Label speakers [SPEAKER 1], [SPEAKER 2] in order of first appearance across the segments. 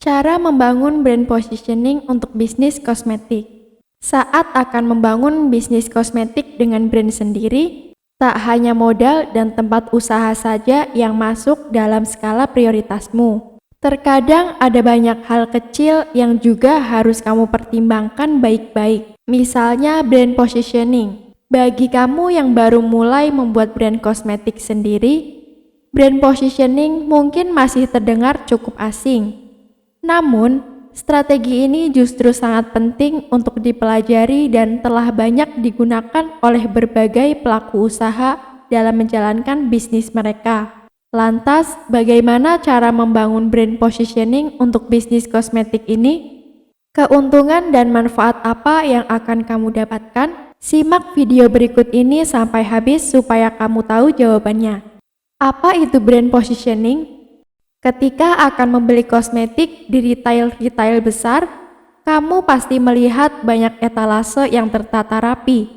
[SPEAKER 1] Cara membangun brand positioning untuk bisnis kosmetik. Saat akan membangun bisnis kosmetik dengan brand sendiri, tak hanya modal dan tempat usaha saja yang masuk dalam skala prioritasmu. Terkadang ada banyak hal kecil yang juga harus kamu pertimbangkan baik-baik. Misalnya brand positioning. Bagi kamu yang baru mulai membuat brand kosmetik sendiri, brand positioning mungkin masih terdengar cukup asing. Namun, strategi ini justru sangat penting untuk dipelajari dan telah banyak digunakan oleh berbagai pelaku usaha dalam menjalankan bisnis mereka. Lantas, bagaimana cara membangun brand positioning untuk bisnis kosmetik ini? Keuntungan dan manfaat apa yang akan kamu dapatkan? Simak video berikut ini sampai habis supaya kamu tahu jawabannya. Apa itu brand positioning? Ketika akan membeli kosmetik di retail besar, kamu pasti melihat banyak etalase yang tertata rapi.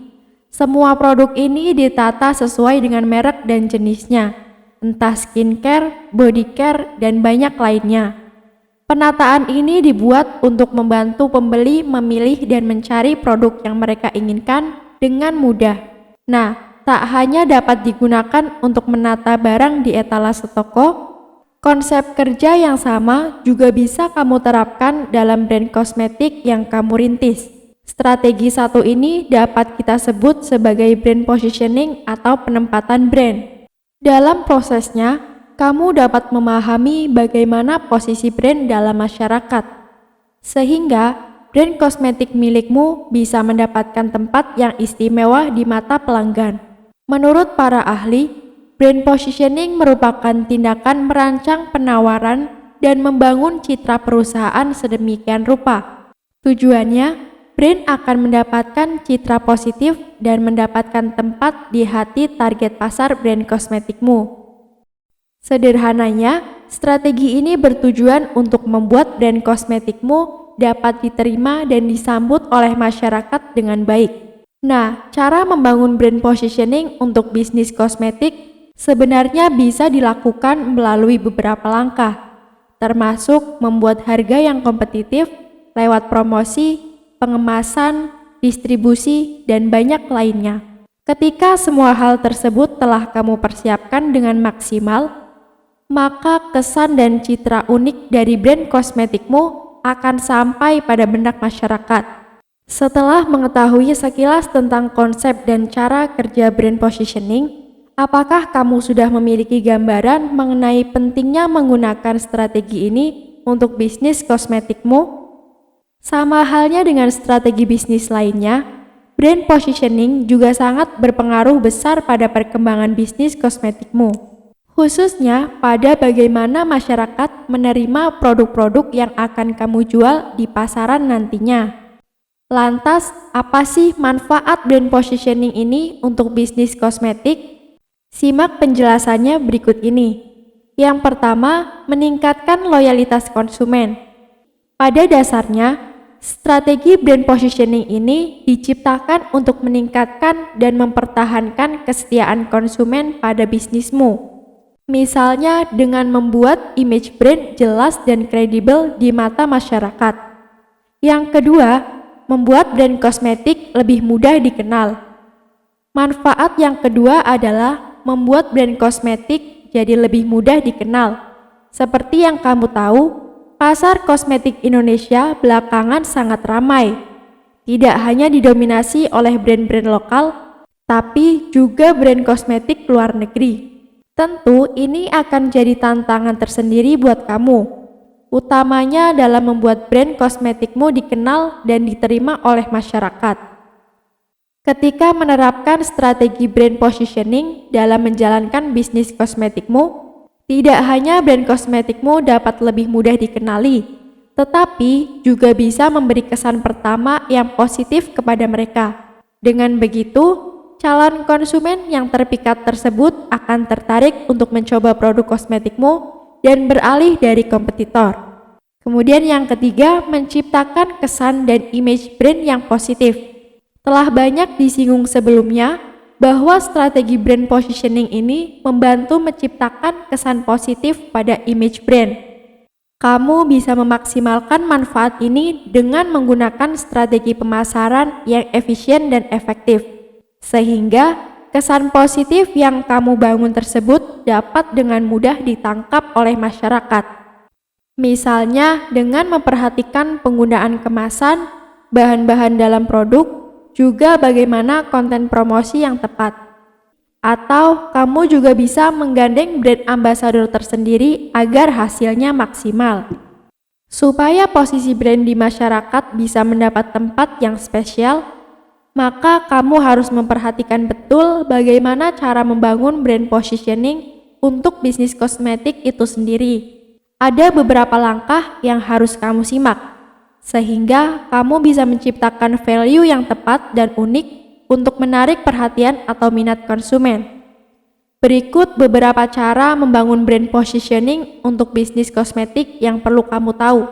[SPEAKER 1] Semua produk ini ditata sesuai dengan merek dan jenisnya, entah skincare, body care, dan banyak lainnya. Penataan ini dibuat untuk membantu pembeli memilih dan mencari produk yang mereka inginkan dengan mudah. Nah, tak hanya dapat digunakan untuk menata barang di etalase toko, konsep kerja yang sama juga bisa kamu terapkan dalam brand kosmetik yang kamu rintis. Strategi satu ini dapat kita sebut sebagai brand positioning atau penempatan brand. Dalam prosesnya, kamu dapat memahami bagaimana posisi brand dalam masyarakat, sehingga brand kosmetik milikmu bisa mendapatkan tempat yang istimewa di mata pelanggan. Menurut para ahli, brand positioning merupakan tindakan merancang penawaran dan membangun citra perusahaan sedemikian rupa. Tujuannya, brand akan mendapatkan citra positif dan mendapatkan tempat di hati target pasar brand kosmetikmu. Sederhananya, strategi ini bertujuan untuk membuat brand kosmetikmu dapat diterima dan disambut oleh masyarakat dengan baik. Nah, cara membangun brand positioning untuk bisnis kosmetik sebenarnya bisa dilakukan melalui beberapa langkah, termasuk membuat harga yang kompetitif lewat promosi, pengemasan, distribusi, dan banyak lainnya. Ketika semua hal tersebut telah kamu persiapkan dengan maksimal, maka kesan dan citra unik dari brand kosmetikmu akan sampai pada benak masyarakat. Setelah mengetahui sekilas tentang konsep dan cara kerja brand positioning, apakah kamu sudah memiliki gambaran mengenai pentingnya menggunakan strategi ini untuk bisnis kosmetikmu? Sama halnya dengan strategi bisnis lainnya, brand positioning juga sangat berpengaruh besar pada perkembangan bisnis kosmetikmu, khususnya pada bagaimana masyarakat menerima produk-produk yang akan kamu jual di pasaran nantinya. Lantas, apa sih manfaat brand positioning ini untuk bisnis kosmetik? Simak penjelasannya berikut ini. Yang pertama, meningkatkan loyalitas konsumen. Pada dasarnya, strategi brand positioning ini diciptakan untuk meningkatkan dan mempertahankan kesetiaan konsumen pada bisnismu. Misalnya dengan membuat image brand jelas dan kredibel di mata masyarakat. Yang kedua, membuat brand kosmetik lebih mudah dikenal. Manfaat yang kedua adalah membuat brand kosmetik jadi lebih mudah dikenal. Seperti yang kamu tahu, pasar kosmetik Indonesia belakangan sangat ramai. Tidak hanya didominasi oleh brand-brand lokal, tapi juga brand kosmetik luar negeri. Tentu ini akan jadi tantangan tersendiri buat kamu, utamanya dalam membuat brand kosmetikmu dikenal dan diterima oleh masyarakat. Ketika menerapkan strategi brand positioning dalam menjalankan bisnis kosmetikmu, tidak hanya brand kosmetikmu dapat lebih mudah dikenali, tetapi juga bisa memberi kesan pertama yang positif kepada mereka. Dengan begitu, calon konsumen yang terpikat tersebut akan tertarik untuk mencoba produk kosmetikmu dan beralih dari kompetitor. Kemudian yang ketiga, menciptakan kesan dan image brand yang positif. Telah banyak disinggung sebelumnya bahwa strategi brand positioning ini membantu menciptakan kesan positif pada image brand. Kamu bisa memaksimalkan manfaat ini dengan menggunakan strategi pemasaran yang efisien dan efektif, sehingga kesan positif yang kamu bangun tersebut dapat dengan mudah ditangkap oleh masyarakat. Misalnya dengan memperhatikan penggunaan kemasan, bahan-bahan dalam produk, juga bagaimana konten promosi yang tepat. Atau kamu juga bisa menggandeng brand ambassador tersendiri agar hasilnya maksimal. Supaya posisi brand di masyarakat bisa mendapat tempat yang spesial, maka kamu harus memperhatikan betul bagaimana cara membangun brand positioning untuk bisnis kosmetik itu sendiri. Ada beberapa langkah yang harus kamu simak, sehingga kamu bisa menciptakan value yang tepat dan unik untuk menarik perhatian atau minat konsumen. Berikut beberapa cara membangun brand positioning untuk bisnis kosmetik yang perlu kamu tahu.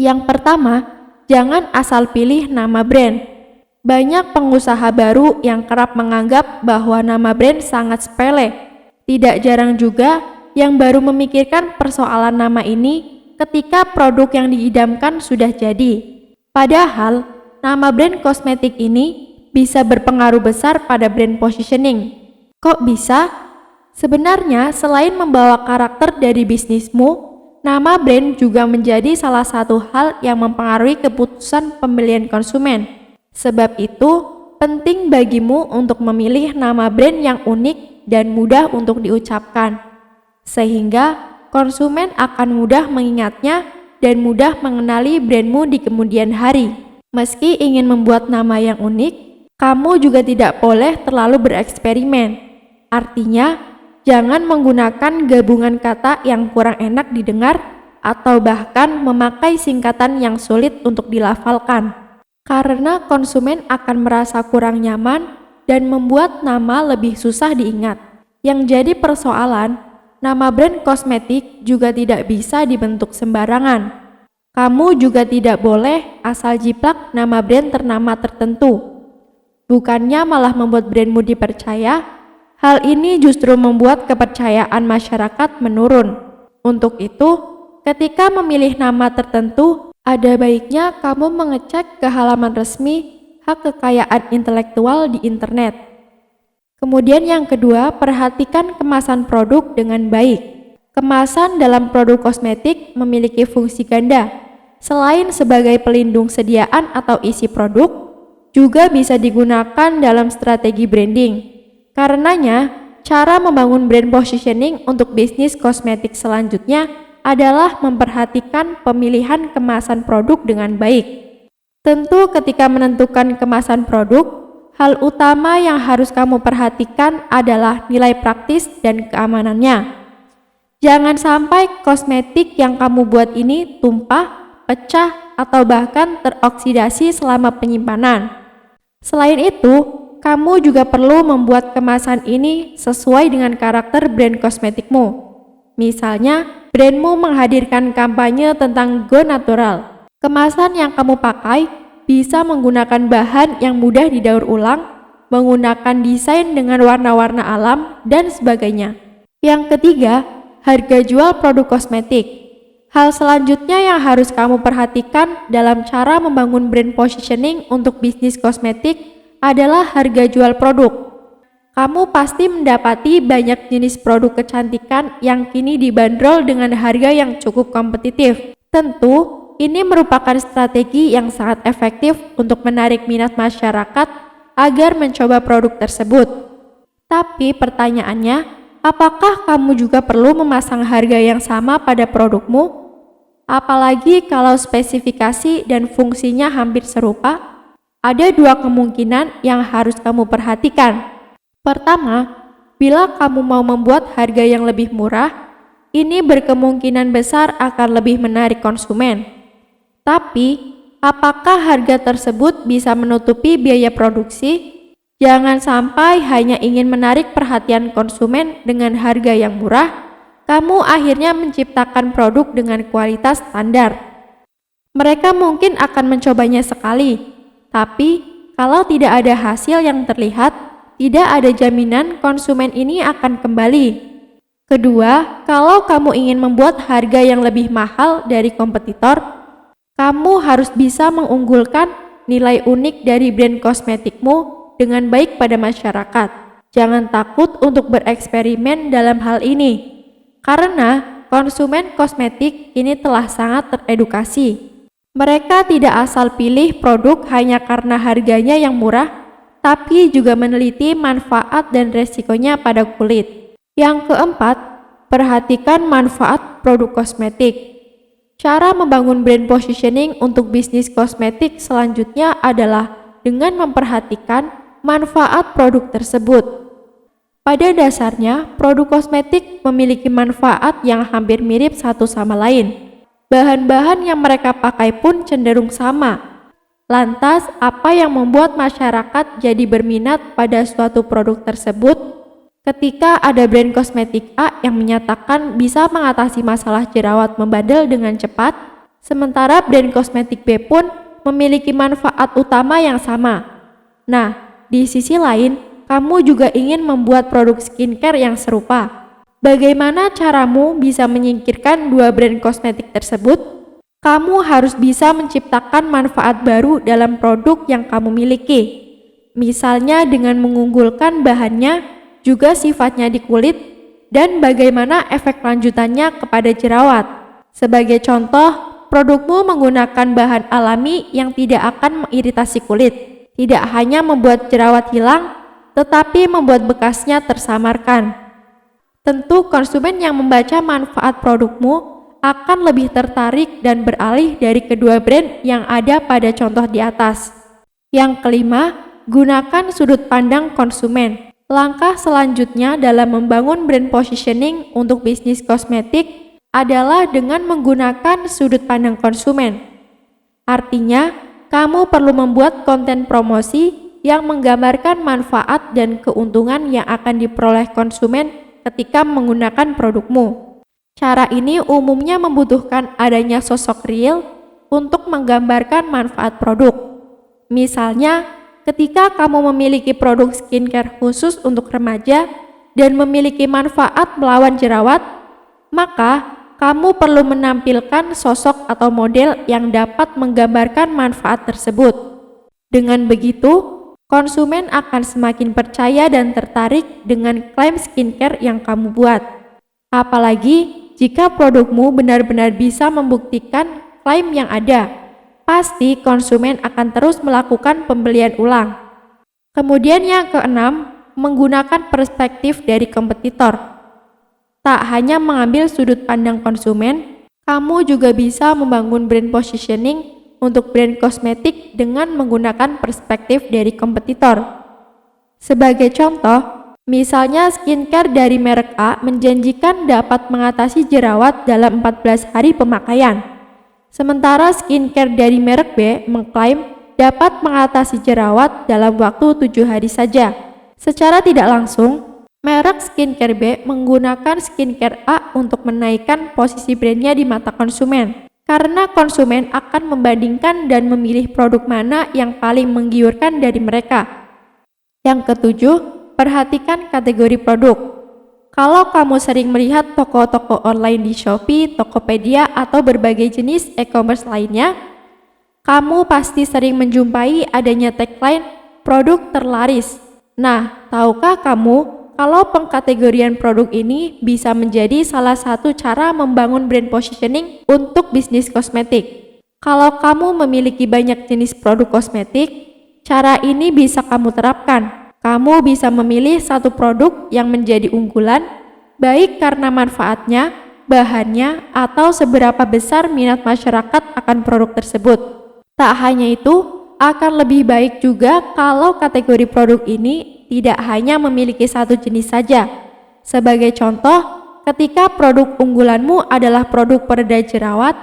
[SPEAKER 1] Yang pertama, jangan asal pilih nama brand. Banyak pengusaha baru yang kerap menganggap bahwa nama brand sangat sepele. Tidak jarang juga yang baru memikirkan persoalan nama ini ketika produk yang diidamkan sudah jadi. Padahal, nama brand kosmetik ini bisa berpengaruh besar pada brand positioning. Kok bisa? Sebenarnya selain membawa karakter dari bisnismu, nama brand juga menjadi salah satu hal yang mempengaruhi keputusan pembelian konsumen. Sebab itu, penting bagimu untuk memilih nama brand yang unik dan mudah untuk diucapkan, sehingga konsumen akan mudah mengingatnya dan mudah mengenali brandmu di kemudian hari. Meski ingin membuat nama yang unik, kamu juga tidak boleh terlalu bereksperimen. Artinya, jangan menggunakan gabungan kata yang kurang enak didengar atau bahkan memakai singkatan yang sulit untuk dilafalkan. Karena konsumen akan merasa kurang nyaman dan membuat nama lebih susah diingat. Yang jadi persoalan, nama brand kosmetik juga tidak bisa dibentuk sembarangan. Kamu juga tidak boleh asal jiplak nama brand ternama tertentu. Bukannya malah membuat brandmu dipercaya, hal ini justru membuat kepercayaan masyarakat menurun. Untuk itu, ketika memilih nama tertentu, ada baiknya kamu mengecek ke halaman resmi hak kekayaan intelektual di internet. Kemudian yang kedua, perhatikan kemasan produk dengan baik. Kemasan dalam produk kosmetik memiliki fungsi ganda. Selain sebagai pelindung sediaan atau isi produk, juga bisa digunakan dalam strategi branding. Karenanya, cara membangun brand positioning untuk bisnis kosmetik selanjutnya adalah memperhatikan pemilihan kemasan produk dengan baik. Tentu ketika menentukan kemasan produk, hal utama yang harus kamu perhatikan adalah nilai praktis dan keamanannya. Jangan sampai kosmetik yang kamu buat ini tumpah, pecah, atau bahkan teroksidasi selama penyimpanan. Selain itu, kamu juga perlu membuat kemasan ini sesuai dengan karakter brand kosmetikmu. Misalnya, brandmu menghadirkan kampanye tentang go natural. Kemasan yang kamu pakai bisa menggunakan bahan yang mudah didaur ulang, menggunakan desain dengan warna-warna alam, dan sebagainya. Yang ketiga, harga jual produk kosmetik. Hal selanjutnya yang harus kamu perhatikan dalam cara membangun brand positioning untuk bisnis kosmetik adalah harga jual produk. Kamu pasti mendapati banyak jenis produk kecantikan yang kini dibanderol dengan harga yang cukup kompetitif. Tentu, ini merupakan strategi yang sangat efektif untuk menarik minat masyarakat agar mencoba produk tersebut. Tapi pertanyaannya, apakah kamu juga perlu memasang harga yang sama pada produkmu? Apalagi kalau spesifikasi dan fungsinya hampir serupa? Ada dua kemungkinan yang harus kamu perhatikan. Pertama, bila kamu mau membuat harga yang lebih murah, ini berkemungkinan besar akan lebih menarik konsumen. Tapi, apakah harga tersebut bisa menutupi biaya produksi? Jangan sampai hanya ingin menarik perhatian konsumen dengan harga yang murah, kamu akhirnya menciptakan produk dengan kualitas standar. Mereka mungkin akan mencobanya sekali, tapi kalau tidak ada hasil yang terlihat, tidak ada jaminan konsumen ini akan kembali. Kedua, kalau kamu ingin membuat harga yang lebih mahal dari kompetitor, kamu harus bisa mengunggulkan nilai unik dari brand kosmetikmu dengan baik pada masyarakat. Jangan takut untuk bereksperimen dalam hal ini, karena konsumen kosmetik ini telah sangat teredukasi. Mereka tidak asal pilih produk hanya karena harganya yang murah, tapi juga meneliti manfaat dan resikonya pada kulit. Yang keempat, perhatikan manfaat produk kosmetik. Cara membangun brand positioning untuk bisnis kosmetik selanjutnya adalah dengan memperhatikan manfaat produk tersebut. Pada dasarnya, produk kosmetik memiliki manfaat yang hampir mirip satu sama lain. Bahan-bahan yang mereka pakai pun cenderung sama. Lantas, apa yang membuat masyarakat jadi berminat pada suatu produk tersebut? Ketika ada brand kosmetik A yang menyatakan bisa mengatasi masalah jerawat membandel dengan cepat, sementara brand kosmetik B pun memiliki manfaat utama yang sama. Nah, di sisi lain, kamu juga ingin membuat produk skincare yang serupa. Bagaimana caramu bisa menyingkirkan dua brand kosmetik tersebut? Kamu harus bisa menciptakan manfaat baru dalam produk yang kamu miliki. Misalnya dengan mengunggulkan bahannya, juga sifatnya di kulit, dan bagaimana efek lanjutannya kepada jerawat. Sebagai contoh, produkmu menggunakan bahan alami yang tidak akan mengiritasi kulit, tidak hanya membuat jerawat hilang, tetapi membuat bekasnya tersamarkan. Tentu konsumen yang membaca manfaat produkmu akan lebih tertarik dan beralih dari kedua brand yang ada pada contoh di atas. Yang kelima, gunakan sudut pandang konsumen. Langkah selanjutnya dalam membangun brand positioning untuk bisnis kosmetik adalah dengan menggunakan sudut pandang konsumen. Artinya, kamu perlu membuat konten promosi yang menggambarkan manfaat dan keuntungan yang akan diperoleh konsumen ketika menggunakan produkmu. Cara ini umumnya membutuhkan adanya sosok real untuk menggambarkan manfaat produk. Misalnya, ketika kamu memiliki produk skincare khusus untuk remaja dan memiliki manfaat melawan jerawat, maka kamu perlu menampilkan sosok atau model yang dapat menggambarkan manfaat tersebut. Dengan begitu, konsumen akan semakin percaya dan tertarik dengan klaim skincare yang kamu buat. Apalagi jika produkmu benar-benar bisa membuktikan klaim yang ada, pasti konsumen akan terus melakukan pembelian ulang. Kemudian yang keenam, menggunakan perspektif dari kompetitor. Tak hanya mengambil sudut pandang konsumen, kamu juga bisa membangun brand positioning untuk brand kosmetik dengan menggunakan perspektif dari kompetitor. Sebagai contoh, misalnya skincare dari merek A menjanjikan dapat mengatasi jerawat dalam 14 hari pemakaian. Sementara skincare dari merek B mengklaim dapat mengatasi jerawat dalam waktu 7 hari saja. Secara tidak langsung, merek skincare B menggunakan skincare A untuk menaikkan posisi brandnya di mata konsumen. Karena konsumen akan membandingkan dan memilih produk mana yang paling menggiurkan dari mereka. Yang ketujuh, perhatikan kategori produk. Kalau kamu sering melihat toko-toko online di Shopee, Tokopedia, atau berbagai jenis e-commerce lainnya, kamu pasti sering menjumpai adanya tagline produk terlaris. Nah, tahukah kamu kalau pengkategorian produk ini bisa menjadi salah satu cara membangun brand positioning untuk bisnis kosmetik? Kalau kamu memiliki banyak jenis produk kosmetik, cara ini bisa kamu terapkan. Kamu bisa memilih satu produk yang menjadi unggulan, baik karena manfaatnya, bahannya, atau seberapa besar minat masyarakat akan produk tersebut. Tak hanya itu, akan lebih baik juga kalau kategori produk ini tidak hanya memiliki satu jenis saja. Sebagai contoh, ketika produk unggulanmu adalah produk pereda jerawat,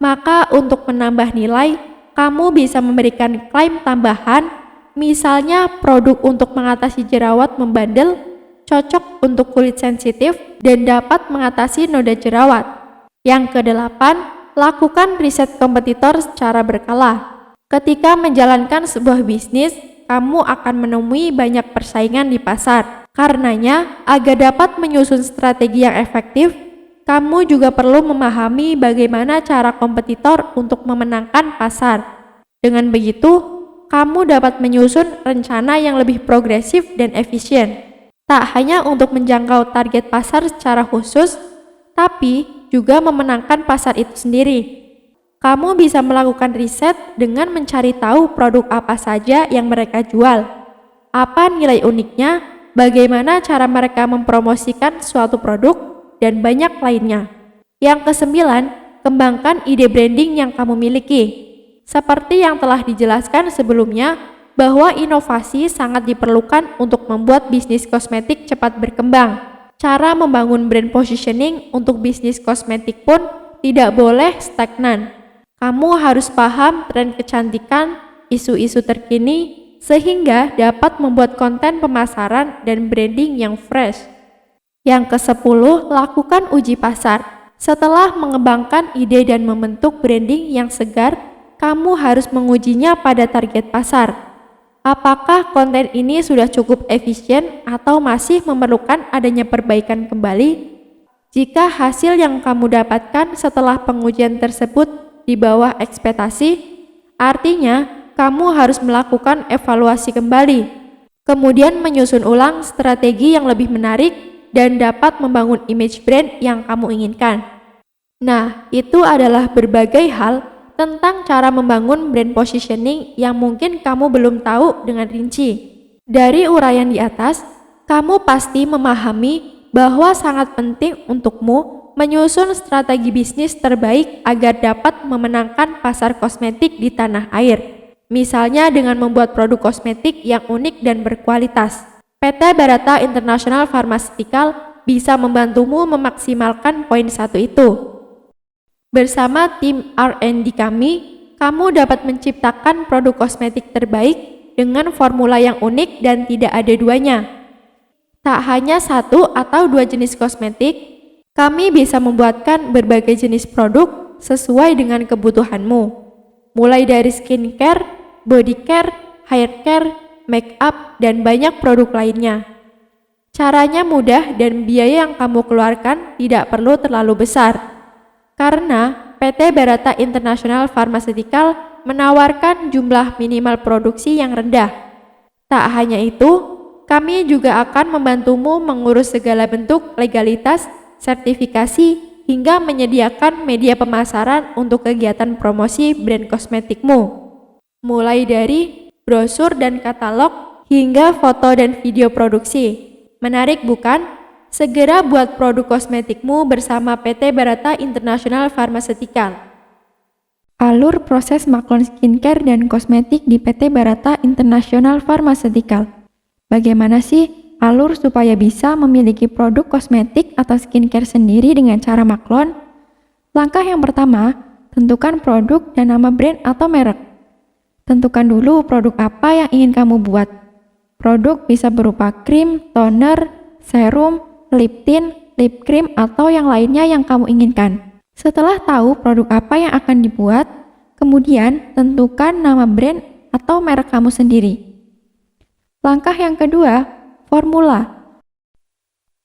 [SPEAKER 1] maka untuk menambah nilai, kamu bisa memberikan klaim tambahan. Misalnya produk untuk mengatasi jerawat membandel, cocok untuk kulit sensitif, dan dapat mengatasi noda jerawat. Yang kedelapan, lakukan riset kompetitor secara berkala. Ketika menjalankan sebuah bisnis, kamu akan menemui banyak persaingan di pasar. Karenanya, agar dapat menyusun strategi yang efektif, kamu juga perlu memahami bagaimana cara kompetitor untuk memenangkan pasar. Dengan begitu, kamu dapat menyusun rencana yang lebih progresif dan efisien. Tak hanya untuk menjangkau target pasar secara khusus, tapi juga memenangkan pasar itu sendiri. Kamu bisa melakukan riset dengan mencari tahu produk apa saja yang mereka jual, apa nilai uniknya, bagaimana cara mereka mempromosikan suatu produk, dan banyak lainnya. Yang kesembilan, kembangkan ide branding yang kamu miliki. Seperti yang telah dijelaskan sebelumnya, bahwa inovasi sangat diperlukan untuk membuat bisnis kosmetik cepat berkembang. Cara membangun brand positioning untuk bisnis kosmetik pun tidak boleh stagnan. Kamu harus paham tren kecantikan, isu-isu terkini, sehingga dapat membuat konten pemasaran dan branding yang fresh. Yang ke-10, lakukan uji pasar. Setelah mengembangkan ide dan membentuk branding yang segar, kamu harus mengujinya pada target pasar. Apakah konten ini sudah cukup efisien atau masih memerlukan adanya perbaikan kembali? Jika hasil yang kamu dapatkan setelah pengujian tersebut di bawah ekspektasi, artinya kamu harus melakukan evaluasi kembali, kemudian menyusun ulang strategi yang lebih menarik dan dapat membangun image brand yang kamu inginkan. Nah, itu adalah berbagai hal tentang cara membangun brand positioning yang mungkin kamu belum tahu dengan rinci. Dari uraian di atas, kamu pasti memahami bahwa sangat penting untukmu menyusun strategi bisnis terbaik agar dapat memenangkan pasar kosmetik di tanah air. Misalnya dengan membuat produk kosmetik yang unik dan berkualitas. PT Barata International Pharmaceutical bisa membantumu memaksimalkan poin satu itu. Bersama tim R&D kami, kamu dapat menciptakan produk kosmetik terbaik dengan formula yang unik dan tidak ada duanya. Tak hanya satu atau dua jenis kosmetik, kami bisa membuatkan berbagai jenis produk sesuai dengan kebutuhanmu. Mulai dari skincare, body care, hair care, make up, dan banyak produk lainnya. Caranya mudah dan biaya yang kamu keluarkan tidak perlu terlalu besar. Karena PT Barata International Pharmaceutical menawarkan jumlah minimal produksi yang rendah. Tak hanya itu, kami juga akan membantumu mengurus segala bentuk legalitas, sertifikasi, hingga menyediakan media pemasaran untuk kegiatan promosi brand kosmetikmu. Mulai dari brosur dan katalog hingga foto dan video produksi. Menarik bukan? Segera buat produk kosmetikmu bersama PT Barata International Pharmaceutical. Alur proses maklon skincare dan kosmetik di PT Barata International Pharmaceutical. Bagaimana sih alur supaya bisa memiliki produk kosmetik atau skincare sendiri dengan cara maklon? Langkah yang pertama, tentukan produk dan nama brand atau merek. Tentukan dulu produk apa yang ingin kamu buat. Produk bisa berupa krim, toner, serum, lip tint, lip cream, atau yang lainnya yang kamu inginkan. Setelah tahu produk apa yang akan dibuat, kemudian tentukan nama brand atau merek kamu sendiri. Langkah yang kedua, formula.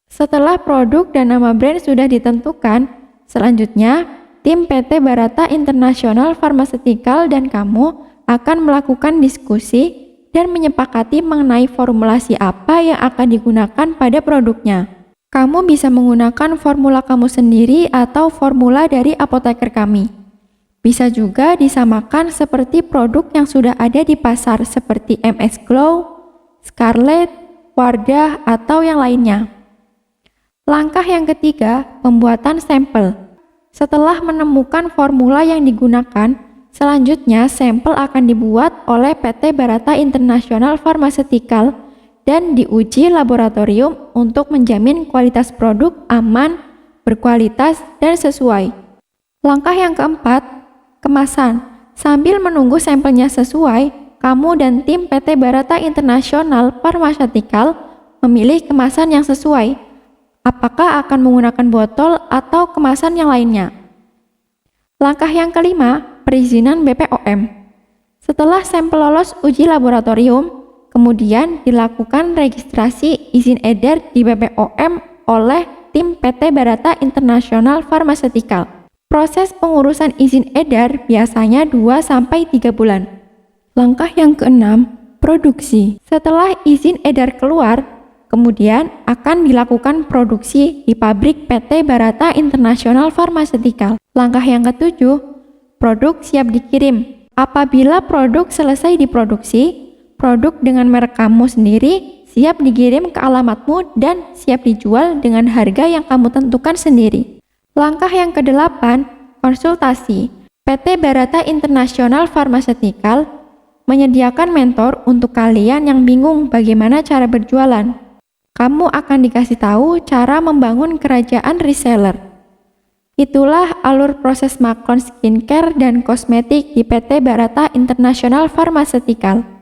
[SPEAKER 1] Setelah produk dan nama brand sudah ditentukan, selanjutnya tim PT Barata International Pharmaceutical dan kamu akan melakukan diskusi dan menyepakati mengenai formulasi apa yang akan digunakan pada produknya. Kamu bisa menggunakan formula kamu sendiri atau formula dari apoteker kami. Bisa juga disamakan seperti produk yang sudah ada di pasar seperti MS Glow, Scarlett, Wardah, atau yang lainnya. Langkah yang ketiga, pembuatan sampel. Setelah menemukan formula yang digunakan, selanjutnya sampel akan dibuat oleh PT Barata International Pharmaceutical dan diuji laboratorium untuk menjamin kualitas produk aman, berkualitas, dan sesuai. Langkah yang keempat, kemasan. Sambil menunggu sampelnya sesuai, kamu dan tim PT Barata International Pharmaceutical memilih kemasan yang sesuai. Apakah akan menggunakan botol atau kemasan yang lainnya? Langkah yang kelima, perizinan BPOM. Setelah sampel lolos uji laboratorium, kemudian dilakukan registrasi izin edar di BPOM oleh tim PT Barata International Pharmaceutical. Proses pengurusan izin edar biasanya 2-3 bulan. Langkah yang keenam, produksi. Setelah izin edar keluar, kemudian akan dilakukan produksi di pabrik PT Barata International Pharmaceutical. Langkah yang ketujuh, produk siap dikirim. Apabila produk selesai diproduksi, produk dengan merek kamu sendiri siap dikirim ke alamatmu dan siap dijual dengan harga yang kamu tentukan sendiri. Langkah yang kedelapan, konsultasi. PT Barata International Pharmaceutical menyediakan mentor untuk kalian yang bingung bagaimana cara berjualan. Kamu akan dikasih tahu cara membangun kerajaan reseller. Itulah alur proses maklon skincare dan kosmetik di PT Barata International Pharmaceutical.